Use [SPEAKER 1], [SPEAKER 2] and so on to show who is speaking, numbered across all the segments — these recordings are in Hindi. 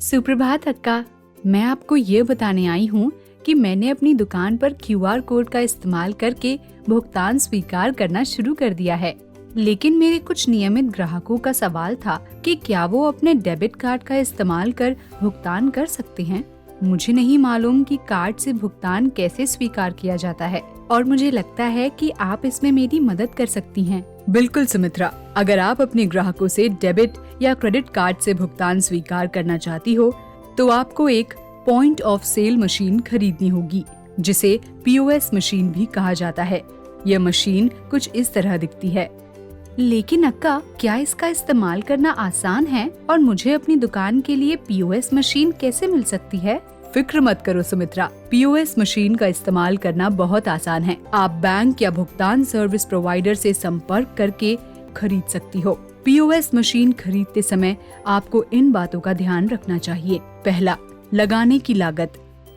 [SPEAKER 1] सुप्रभात अक्का। मैं आपको ये बताने आई हूँ कि मैंने अपनी दुकान पर क्यूआर कोड का इस्तेमाल करके भुगतान स्वीकार करना शुरू कर दिया है। लेकिन मेरे कुछ नियमित ग्राहकों का सवाल था कि क्या वो अपने डेबिट कार्ड का इस्तेमाल कर भुगतान कर सकते हैं। मुझे नहीं मालूम कि कार्ड से भुगतान कैसे स्वीकार किया जाता है और मुझे लगता है कि आप इसमें मेरी मदद कर सकती हैं।
[SPEAKER 2] बिल्कुल सुमित्रा, अगर आप अपने ग्राहकों से डेबिट या क्रेडिट कार्ड से भुगतान स्वीकार करना चाहती हो तो आपको एक पॉइंट ऑफ सेल मशीन खरीदनी होगी, जिसे पीओएस मशीन भी कहा जाता है। यह मशीन कुछ इस तरह दिखती है।
[SPEAKER 1] लेकिन अक्का, क्या इसका इस्तेमाल करना आसान है और मुझे अपनी दुकान के लिए पीओएस मशीन कैसे मिल सकती है?
[SPEAKER 2] फिक्र मत करो सुमित्रा, पीओएस मशीन का इस्तेमाल करना बहुत आसान है। आप बैंक या भुगतान सर्विस प्रोवाइडर से संपर्क करके खरीद सकती हो। पीओएस मशीन खरीदते समय आपको इन बातों का ध्यान रखना चाहिए। पहला, लगाने की लागत।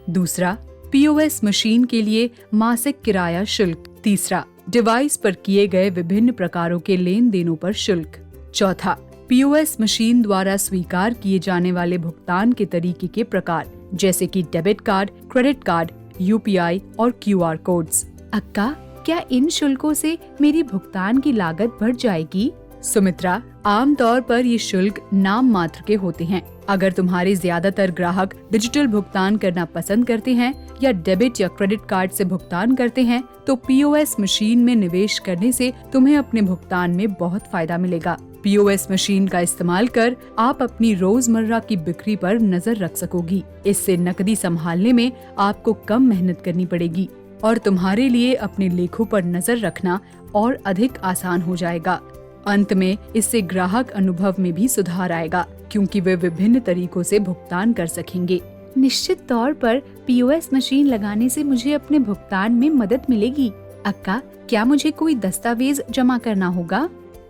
[SPEAKER 2] दूसरा, पीओएस मशीन के लिए मासिक किराया शुल्क। तीसरा, डिवाइस पर किए गए विभिन्न प्रकारों के लेन देनों पर शुल्क। चौथा, पीओएस मशीन द्वारा स्वीकार किए जाने वाले भुगतान के तरीके के प्रकार, जैसे कि debit card, credit card, UPI और क्यूआर कोड्स।
[SPEAKER 1] अक्का, क्या इन शुल्कों से मेरी भुगतान की लागत बढ़ जाएगी?
[SPEAKER 2] सुमित्रा, आमतौर पर ये शुल्क नाम मात्र के होते हैं। अगर तुम्हारे ज्यादातर ग्राहक डिजिटल भुगतान करना पसंद करते हैं या डेबिट या क्रेडिट कार्ड से भुगतान करते हैं, तो पीओएस मशीन में निवेश करने से तुम्हें अपने भुगतान में बहुत फायदा मिलेगा। पीओएस मशीन का इस्तेमाल कर आप अपनी रोजमर्रा की बिक्री पर नजर रख सकोगी। इससे नकदी संभालने में आपको कम मेहनत करनी पड़ेगी और तुम्हारे लिए अपने लेखों पर नजर रखना और अधिक आसान हो जाएगा। अंत में इससे ग्राहक अनुभव में भी सुधार आएगा, क्योंकि वे विभिन्न तरीकों से भुगतान कर सकेंगे।
[SPEAKER 1] निश्चित तौर पर पीओएस मशीन लगाने से मुझे अपने भुगतान में मदद मिलेगी। अक्का, क्या मुझे कोई दस्तावेज जमा करना होगा?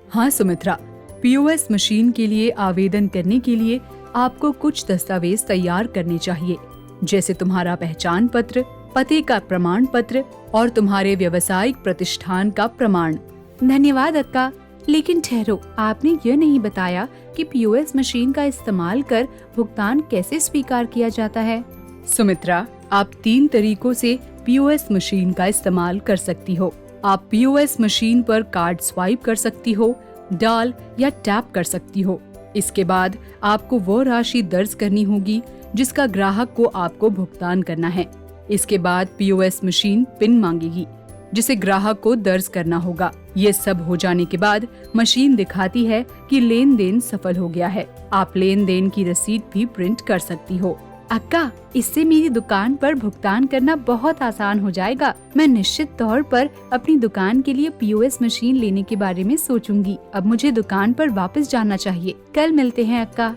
[SPEAKER 2] हाँ सुमित्रा, पीओएस मशीन के लिए आवेदन करने के लिए आपको कुछ दस्तावेज तैयार करने चाहिए, जैसे तुम्हारा पहचान पत्र, पते का प्रमाण पत्र और तुम्हारे व्यवसायिक प्रतिष्ठान का प्रमाण।
[SPEAKER 1] धन्यवाद अक्का। लेकिन ठहरो, आपने यह नहीं बताया कि पीओएस मशीन का इस्तेमाल कर भुगतान कैसे स्वीकार किया जाता है।
[SPEAKER 2] सुमित्रा, आप 3 तरीकों से पीओएस मशीन का इस्तेमाल कर सकती हो। आप पीओएस मशीन पर कार्ड स्वाइप कर सकती हो, डाल या टैप कर सकती हो। इसके बाद आपको वो राशि दर्ज करनी होगी जिसका ग्राहक को आपको भुगतान करना है। इसके बाद पीओएस मशीन पिन मांगेगी, जिसे ग्राहक को दर्ज करना होगा। ये सब हो जाने के बाद मशीन दिखाती है कि लेन देन सफल हो गया है। आप लेन देन की रसीद भी प्रिंट कर सकती हो।
[SPEAKER 1] अक्का, इससे मेरी दुकान पर भुगतान करना बहुत आसान हो जाएगा। मैं निश्चित तौर पर अपनी दुकान के लिए पीओएस मशीन लेने के बारे में सोचूंगी। अब मुझे दुकान पर वापस जाना चाहिए। कल मिलते हैं अक्का।